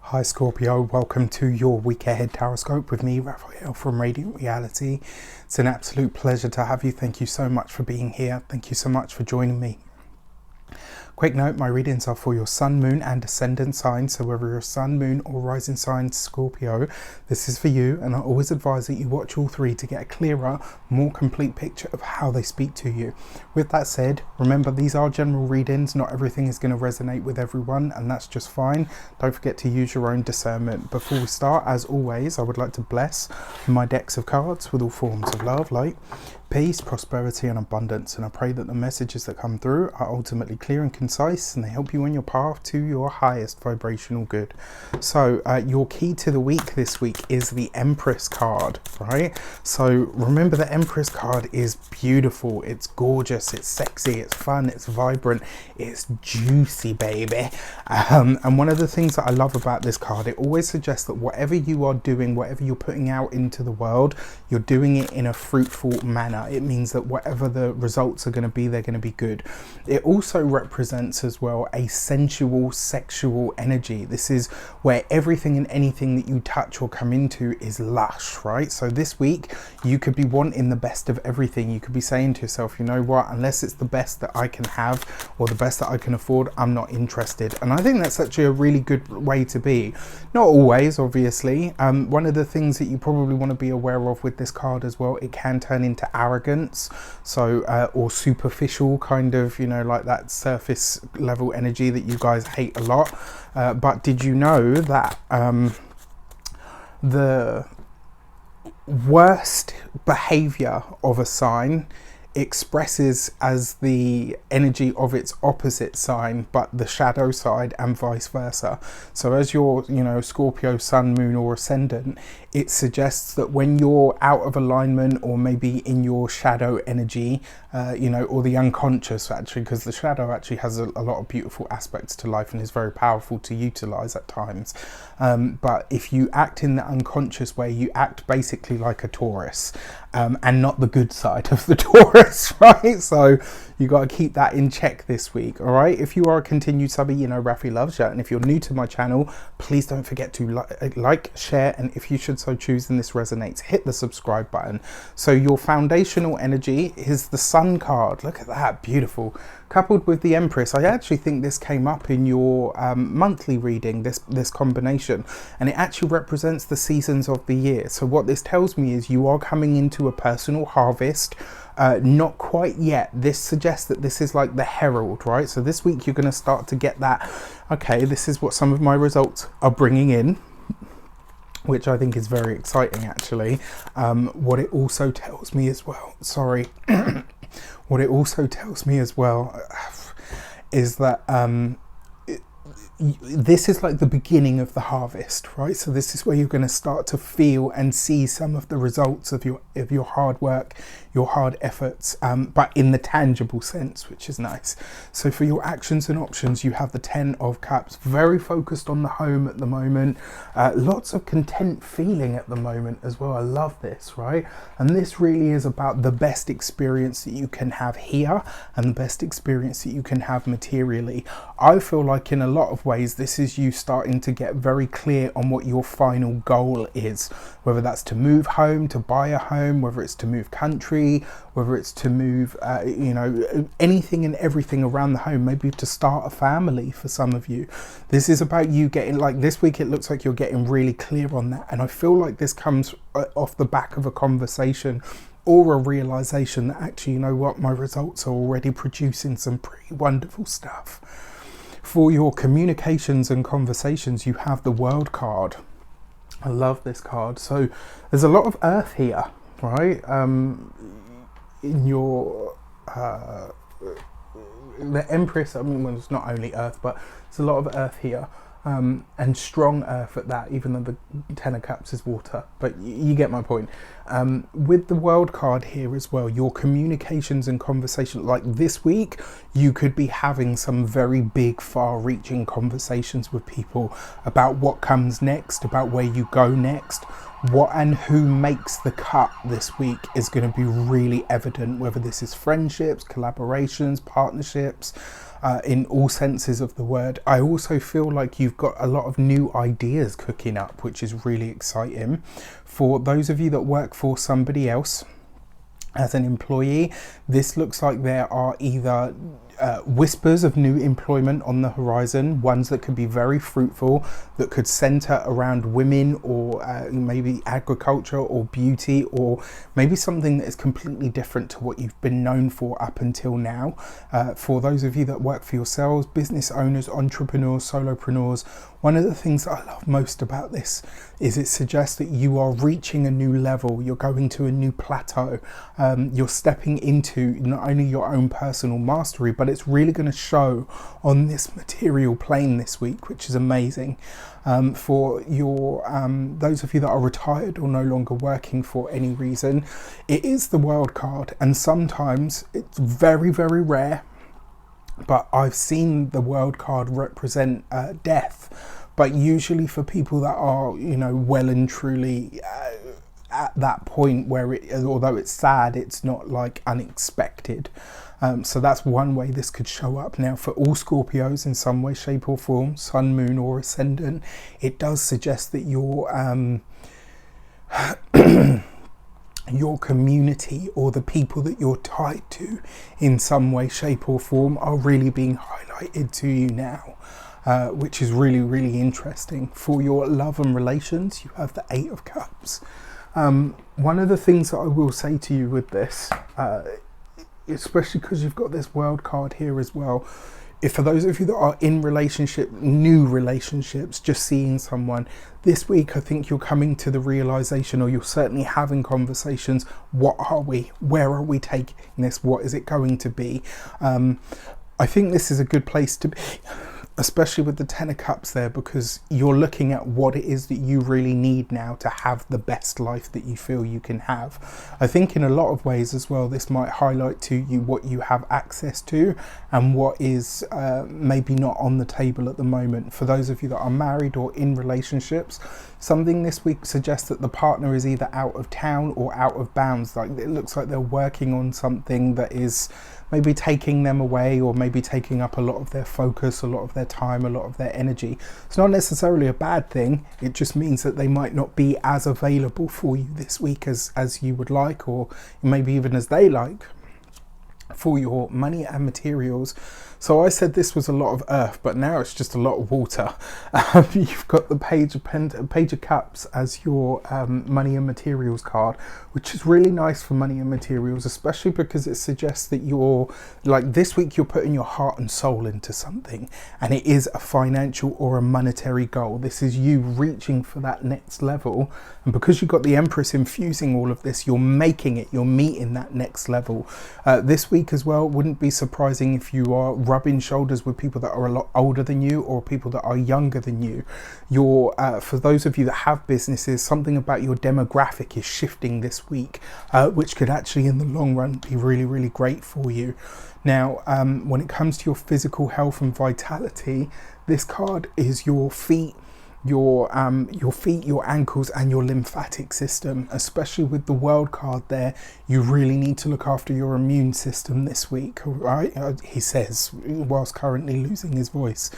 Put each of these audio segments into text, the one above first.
Hi Scorpio, welcome to your week ahead Taroscope with me, Raphael from Reydiant Reality. It's an absolute pleasure to have you. Thank you so much for being here. Thank you so much for joining me. Quick note, my readings are for your sun, moon and ascendant sign. So whether you're sun, moon or rising sign Scorpio, this is for you. And I always advise that you watch all three to get a clearer, more complete picture of how they speak to you. With that said, remember these are general readings. Not everything is going to resonate with everyone, and that's just fine. Don't forget to use your own discernment. Before we start, as always, I would like to bless my decks of cards with all forms of love, light, peace, prosperity and abundance, and I pray that the messages that come through are ultimately clear and concise, and they help you on your path to your highest vibrational good. So your key to the week this week is the Empress card, right? So remember, the Empress card is beautiful, it's gorgeous, it's sexy, it's fun, it's vibrant, it's juicy, baby. And one of the things that I love about this card, it always suggests that whatever you are doing, whatever you're putting out into the world, you're doing it in a fruitful manner. It means that whatever the results are going to be, they're going to be good. It also represents as well a sensual, sexual energy. This is where everything and anything that you touch or come into is lush, right? So this week you could be wanting the best of everything. You could be saying to yourself, you know what, unless it's the best that I can have or the best that I can afford, I'm not interested. And I think that's actually a really good way to be. Not always, obviously. One of the things that you probably want to be aware of with this card as well, it can turn into arrogance, so or superficial kind of, you know, like that surface level energy that you guys hate a lot. But did you know that the worst behavior of a sign expresses as the energy of its opposite sign, but the shadow side, and vice versa? So as your, you know, Scorpio sun, moon or ascendant, it suggests that when you're out of alignment, or maybe in your shadow energy, you know, or the unconscious actually, because the shadow actually has a lot of beautiful aspects to life and is very powerful to utilize at times. But if you act in the unconscious way, you act basically like a Taurus, and not the good side of the Taurus, right? So you got to keep that in check this week, all right? If you are a continued subby, you know Rafi loves you. And if you're new to my channel, please don't forget to like, share, and if you should so choose and this resonates, hit the subscribe button. So your foundational energy is the Sun card. Look at that, beautiful. Coupled with the Empress, I actually think this came up in your monthly reading, this combination, and it actually represents the seasons of the year. So what this tells me is you are coming into a personal harvest. Not quite yet. This suggests that this is like the herald, right? So this week you're going to start to get that, okay, this is what some of my results are bringing in, which I think is very exciting actually. What it also tells me as well, sorry, what it also tells me as well is that this is like the beginning of the harvest, right? So this is where you're going to start to feel and see some of the results of your hard work, your hard efforts, but in the tangible sense, which is nice. So for your actions and options, you have the 10 of Cups, very focused on the home at the moment. Lots of content feeling at the moment as well. I love this, right? And this really is about the best experience that you can have here and the best experience that you can have materially. I feel like in a lot of ways this is you starting to get very clear on what your final goal is, whether that's to move home, to buy a home, whether it's to move country, whether it's to move you know, anything and everything around the home, maybe to start a family for some of you. This is about you getting, like this week it looks like you're getting really clear on that, and I feel like this comes off the back of a conversation or a realization that actually, you know what, my results are already producing some pretty wonderful stuff. For your communications and conversations, you have the World card. I love this card. So there's a lot of earth here, right? In your the Empress, I mean, well, it's not only earth, but there's a lot of earth here, and strong earth at that, even though the 10 of Cups is water, but you get my point. With the World card here as well, your communications and conversation, like this week, you could be having some very big, far-reaching conversations with people about what comes next, about where you go next, what and who makes the cut this week is going to be really evident, whether this is friendships, collaborations, partnerships, in all senses of the word. I also feel like you've got a lot of new ideas cooking up, which is really exciting. For those of you that work for somebody else as an employee, this looks like there are either whispers of new employment on the horizon, ones that could be very fruitful, that could center around women, or maybe agriculture or beauty, or maybe something that is completely different to what you've been known for up until now. For those of you that work for yourselves, business owners, entrepreneurs, solopreneurs, one of the things that I love most about this is it suggests that you are reaching a new level, you're going to a new plateau, you're stepping into not only your own personal mastery, but it's really going to show on this material plane this week, which is amazing. For your those of you that are retired or no longer working for any reason, it is the World card, and sometimes it's very, very rare, but I've seen the World card represent death. But usually for people that are, you know, well and truly at that point where it, although it's sad, it's not like unexpected. So that's one way this could show up. Now, for all Scorpios in some way, shape or form, sun, moon or ascendant, it does suggest that your your community or the people that you're tied to in some way, shape or form are really being highlighted to you now, which is really, really interesting. For your love and relations, you have the 8 of Cups. One of the things that I will say to you with this, especially because you've got this World card here as well, if for those of you that are in relationship, new relationships, just seeing someone, this week I think you're coming to the realization, or you're certainly having conversations, what are we? Where are we taking this? What is it going to be? I think this is a good place to be, especially with the 10 of Cups there, because you're looking at what it is that you really need now to have the best life that you feel you can have. I think in a lot of ways as well, this might highlight to you what you have access to and what is maybe not on the table at the moment. For those of you that are married or in relationships, something this week suggests that the partner is either out of town or out of bounds. Like, it looks like they're working on something that is maybe taking them away, or maybe taking up a lot of their focus, a lot of their time, a lot of their energy. It's not necessarily a bad thing. It just means that they might not be as available for you this week as you would like, or maybe even as they like. For your money and materials, so I said this was a lot of earth, but now it's just a lot of water. You've got the Page of Cups as your money and materials card, which is really nice for money and materials, especially because it suggests that you're, like, this week you're putting your heart and soul into something, and it is a financial or a monetary goal. This is you reaching for that next level, and because you've got the Empress infusing all of this, you're making it, you're meeting that next level. This week as well, wouldn't be surprising if you are rubbing shoulders with people that are a lot older than you, or people that are younger than you. For those of you that have businesses, something about your demographic is shifting this week, which could actually in the long run be really, really great for you. Now, when it comes to your physical health and vitality, this card is your feet, your ankles and your lymphatic system. Especially with the World card there, you really need to look after your immune system this week, right? He says, whilst currently losing his voice.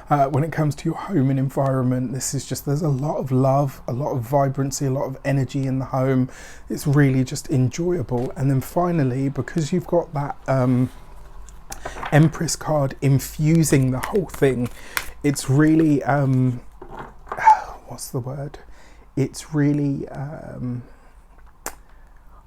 When it comes to your home and environment, this is just, there's a lot of love, a lot of vibrancy, a lot of energy in the home. It's really just enjoyable. And then finally, because you've got that Empress card infusing the whole thing, it's really what's the word? It's really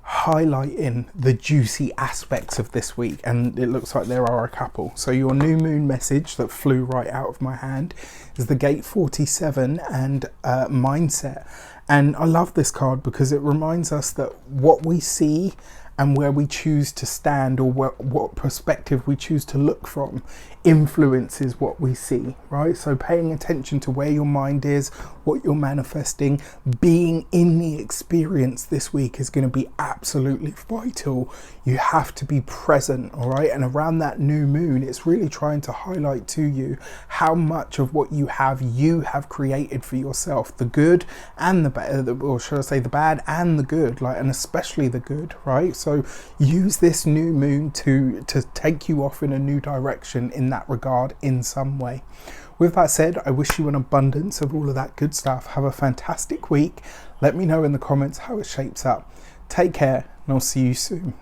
highlighting the juicy aspects of this week, and it looks like there are a couple. So your new moon message that flew right out of my hand is the Gate 47 and mindset. And I love this card because it reminds us that what we see and where we choose to stand, or what perspective we choose to look from, influences what we see, right? So paying attention to where your mind is, what you're manifesting, being in the experience this week is going to be absolutely vital. You have to be present, all right? And around that new moon, it's really trying to highlight to you how much of what you have created for yourself, the good and the bad, or should I say the bad and the good, like, and especially the good, right? So use this new moon to take you off in a new direction in that regard in some way. With that said, I wish you an abundance of all of that good stuff. Have a fantastic week. Let me know in the comments how it shapes up. Take care, and I'll see you soon.